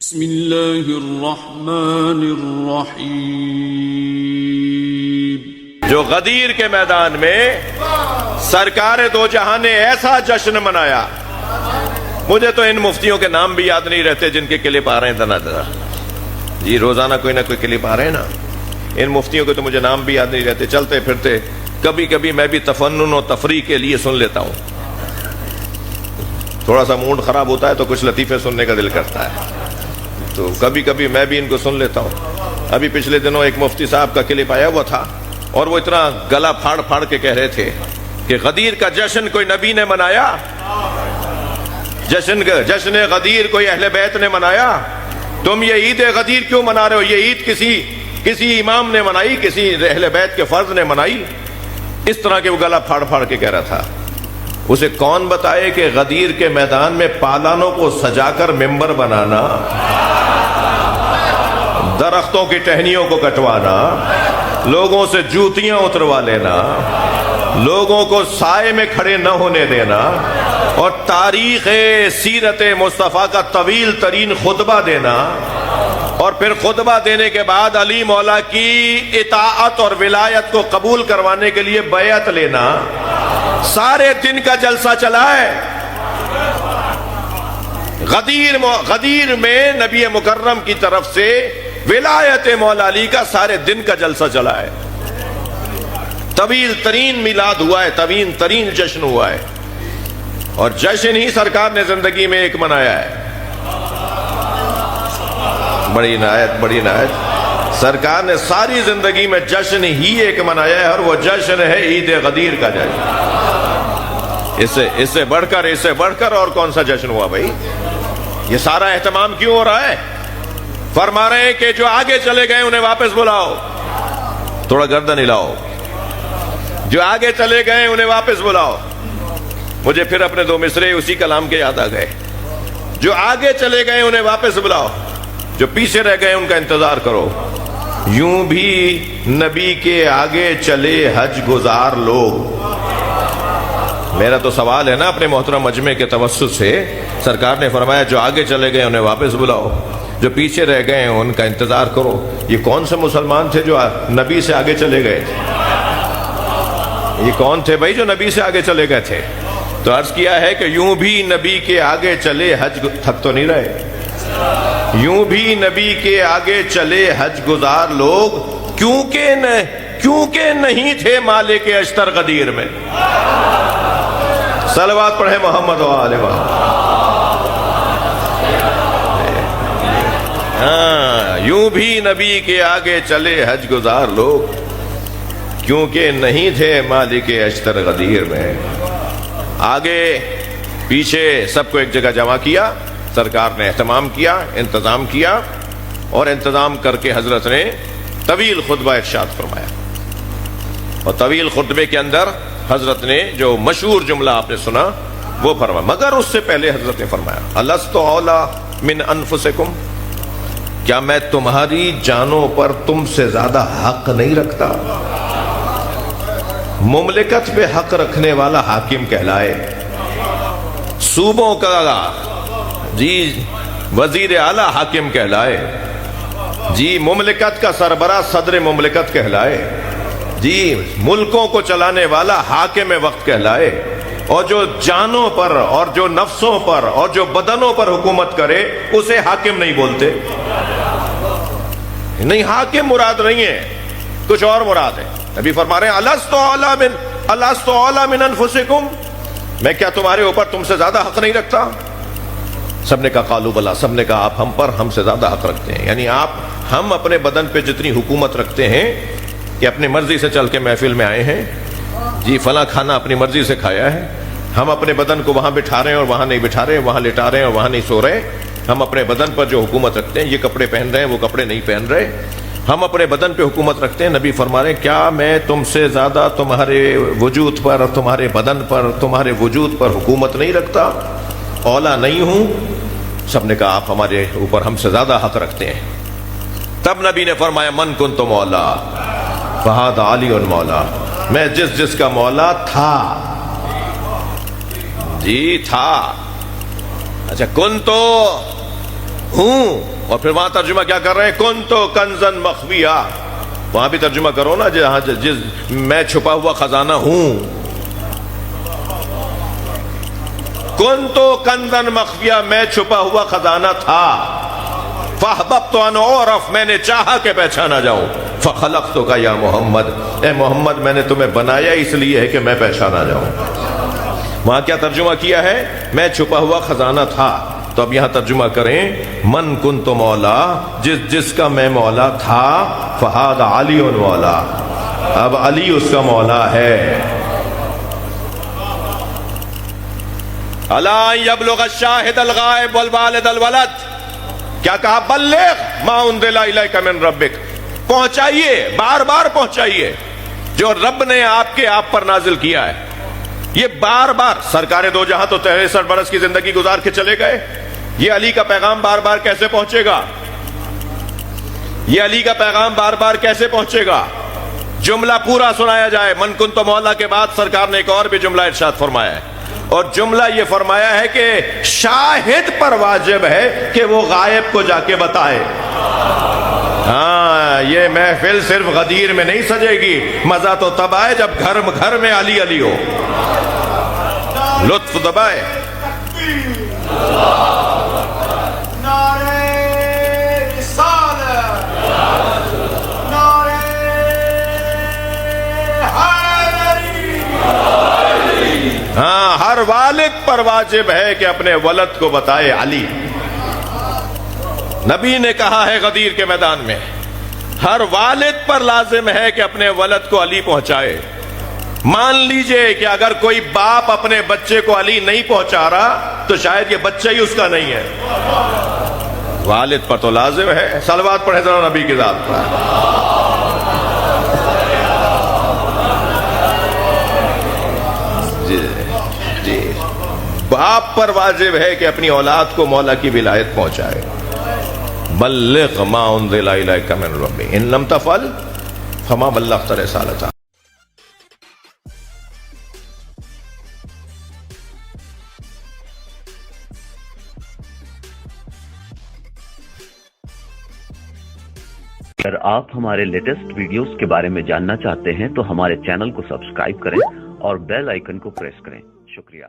بسم اللہ الرحمن الرحیم۔ جو غدیر کے میدان میں سرکار دو جہاں نے ایسا جشن منایا، مجھے تو ان مفتیوں کے نام بھی یاد نہیں رہتے جن کے کلپ آ رہے ہیں دنا دنا جی، روزانہ کوئی نہ کوئی کلپ آ رہے ہیں نا، ان مفتیوں کے تو مجھے نام بھی یاد نہیں رہتے، چلتے پھرتے کبھی کبھی میں بھی تفنن و تفریح کے لیے سن لیتا ہوں، تھوڑا سا موڈ خراب ہوتا ہے تو کچھ لطیفے سننے کا دل کرتا ہے، تو کبھی کبھی میں بھی ان کو سن لیتا ہوں۔ ابھی پچھلے دنوں ایک مفتی صاحب کا کلپ آیا ہوا تھا اور وہ اتنا گلا پھاڑ پھاڑ کے کہہ رہے تھے کہ غدیر کا جشن کوئی نبی نے منایا، جشن غدیر کوئی اہل بیت نے منایا، تم یہ عید غدیر کیوں منا رہے ہو؟ یہ عید کسی امام نے منائی، کسی اہل بیت کے فرد نے منائی؟ اس طرح کے وہ گلا پھاڑ پھاڑ کے کہہ رہا تھا۔ اسے کون بتائے کہ غدیر کے میدان میں پالانوں کو سجا کر ممبر بنانا، درختوں کی ٹہنیوں کو کٹوانا، لوگوں سے جوتیاں اتروا لینا، لوگوں کو سائے میں کھڑے نہ ہونے دینا، اور تاریخ سیرت مصطفیٰ کا طویل ترین خطبہ دینا، اور پھر خطبہ دینے کے بعد علی مولا کی اطاعت اور ولایت کو قبول کروانے کے لیے بیعت لینا، سارے دن کا جلسہ چلا ہے۔ غدیر میں نبی مکرم کی طرف سے ولایت مولا علی کا سارے دن کا جلسہ چلا ہے، طویل ترین میلاد ہوا ہے، طویل ترین جشن ہوا ہے، اور جشن ہی سرکار نے زندگی میں ایک منایا ہے۔ بڑی عنایت سرکار نے ساری زندگی میں جشن ہی ایک منایا ہے، اور وہ جشن ہے عید غدیر کا جشن۔ اس سے بڑھ کر اور کون سا جشن ہوا بھائی؟ یہ سارا اہتمام کیوں ہو رہا ہے؟ فرما رہے ہیں کہ جو آگے چلے گئے انہیں واپس بلاؤ، تھوڑا گردن ہلاؤ، جو آگے چلے گئے انہیں واپس بلاؤ۔ مجھے پھر اپنے دو مصرے اسی کلام کے یاد آ گئے، جو آگے چلے گئے انہیں واپس بلاؤ، جو پیچھے رہ گئے ان کا انتظار کرو۔ یوں بھی نبی کے آگے چلے حج گزار لوگ۔ میرا تو سوال ہے نا اپنے محترم مجمع کے توسط سے، سرکار نے فرمایا جو آگے چلے گئے انہیں واپس بلاؤ، جو پیچھے رہ گئے ان کا انتظار کرو۔ یہ کون سے مسلمان تھے جو نبی سے آگے چلے گئے تھے؟ یہ کون تھے بھائی جو نبی سے آگے چلے گئے تھے؟ تو عرض کیا ہے کہ یوں بھی نبی کے آگے چلے حج، تھک تو نہیں رہے؟ یوں بھی نبی کے آگے چلے حج گزار لوگ، کیونکہ نہیں تھے مالک اشتر غدیر میں۔ صلوات پڑھے محمد و آل محمد۔ یوں بھی نبی کے آگے چلے حج گزار لوگ، کیونکہ نہیں تھے مالک اشتر غدیر میں۔ آگے پیچھے سب کو ایک جگہ جمع کیا، سرکار نے اہتمام کیا، انتظام کیا، اور انتظام کر کے حضرت نے طویل خطبہ ارشاد فرمایا، اور طویل خطبے کے اندر حضرت نے جو مشہور جملہ آپ نے سنا وہ فرمایا، مگر اس سے پہلے حضرت نے فرمایا الست اولی من انفسکم، کیا میں تمہاری جانوں پر تم سے زیادہ حق نہیں رکھتا؟ مملکت پہ حق رکھنے والا حاکم کہلائے، صوبوں کا جی وزیر اعلیٰ حاکم کہلائے، جی مملکت کا سربراہ صدر مملکت کہلائے، جی ملکوں کو چلانے والا حاکم وقت کہلائے، اور جو جانوں پر اور جو نفسوں پر اور جو بدنوں پر حکومت کرے اسے حاکم نہیں بولتے۔ نہیں، حاکم مراد نہیں ہے، کچھ اور مراد ہے۔ نبی فرما رہے ہیں الست اولی من انفسکم، میں کیا تمہارے اوپر تم سے زیادہ حق نہیں رکھتا؟ سب نے کہا قالوا بلا، سب نے کہا آپ ہم پر ہم سے زیادہ حق رکھتے ہیں، یعنی ہم اپنے بدن پہ جتنی حکومت رکھتے ہیں کہ اپنی مرضی سے چل کے محفل میں آئے ہیں، جی فلاں کھانا اپنی مرضی سے کھایا ہے، ہم اپنے بدن کو وہاں بٹھا رہے ہیں اور وہاں نہیں بٹھا رہے، وہاں لٹا رہے ہیں اور وہاں نہیں سو رہے، ہم اپنے بدن پر جو حکومت رکھتے ہیں، یہ کپڑے پہن رہے ہیں وہ کپڑے نہیں پہن رہے، ہم اپنے بدن پہ حکومت رکھتے ہیں۔ نبی فرما رہے ہیں کیا میں تم سے زیادہ تمہارے وجود پر، تمہارے بدن پر، تمہارے وجود پر حکومت نہیں رکھتا؟ اولا نہیں ہوں؟ سب نے کہا آپ ہمارے اوپر ہم سے زیادہ حق رکھتے ہیں۔ تب نبی نے فرمایا من کنت مولا فہذا علی مولا، میں جس کا مولا تھا، جی تھا، اچھا کنتو ہوں. اور پھر وہاں ترجمہ کیا کر رہے ہیں؟ کنتو کنزن مخفیہ. وہاں بھی ترجمہ کرو نا جہاں میں چھپا ہوا خزانہ ہوں. کنتو کنزن مخفیہ، میں چھپا ہوا خزانہ تھا. فاحببت ان اعرف، میں نے چاہا کہ پہچانا جاؤں. فخلقتک یا محمد، اے محمد میں نے تمہیں بنایا اس لیے ہے کہ میں پہچانا جاؤں. وہاں کیا ترجمہ کیا ہے؟ میں چھپا ہوا خزانہ تھا. تو اب یہاں ترجمہ کریں من کنت مولا، جس کا میں مولا تھا. فہاد علی مولا، اب علی اس کا مولا ہے. الا یبلغ الشاہد الغائب والوالد الولد، کیا کہا؟ بلغ ما انزل الیک من ربک، پہنچائیے، بار بار پہنچائیے جو رب نے آپ پر نازل کیا ہے. یہ بار بار سرکار دو جہاں تو 63 برس کی زندگی گزار کے چلے گئے. یہ علی کا پیغام بار بار کیسے پہنچے گا؟ یہ علی کا پیغام بار بار کیسے پہنچے گا؟ جملہ پورا سنایا جائے. من کنت مولا کے بعد سرکار نے ایک اور بھی جملہ ارشاد فرمایا ہے، اور جملہ یہ فرمایا ہے کہ شاہد پر واجب ہے کہ وہ غائب کو جا کے بتائے. ہاں، یہ محفل صرف غدیر میں نہیں سجے گی، مزہ تو تب آئے جب گھر میں علی علی ہو، لطف دبائے. ہاں، ہر والد پر واجب ہے کہ اپنے ولد کو بتائے علی. نبی نے کہا ہے غدیر کے میدان میں، ہر والد پر لازم ہے کہ اپنے ولد کو علی پہنچائے. مان لیجئے کہ اگر کوئی باپ اپنے بچے کو علی نہیں پہنچا رہا تو شاید یہ بچہ ہی اس کا نہیں ہے. والد پر تو لازم ہے. صلوات پڑھیں ذرا نبی کی ذات پر. جی، باپ پر واجب ہے کہ اپنی اولاد کو مولا کی ولایت پہنچائے. بلغ ما انزل الیک من ربک ان لم تفعل فما بلغت رسالتہ. اگر آپ ہمارے لیٹسٹ ویڈیوز کے بارے میں جاننا چاہتے ہیں تو ہمارے چینل کو سبسکرائب کریں اور بیل آئیکن کو پریس کریں. شکریہ.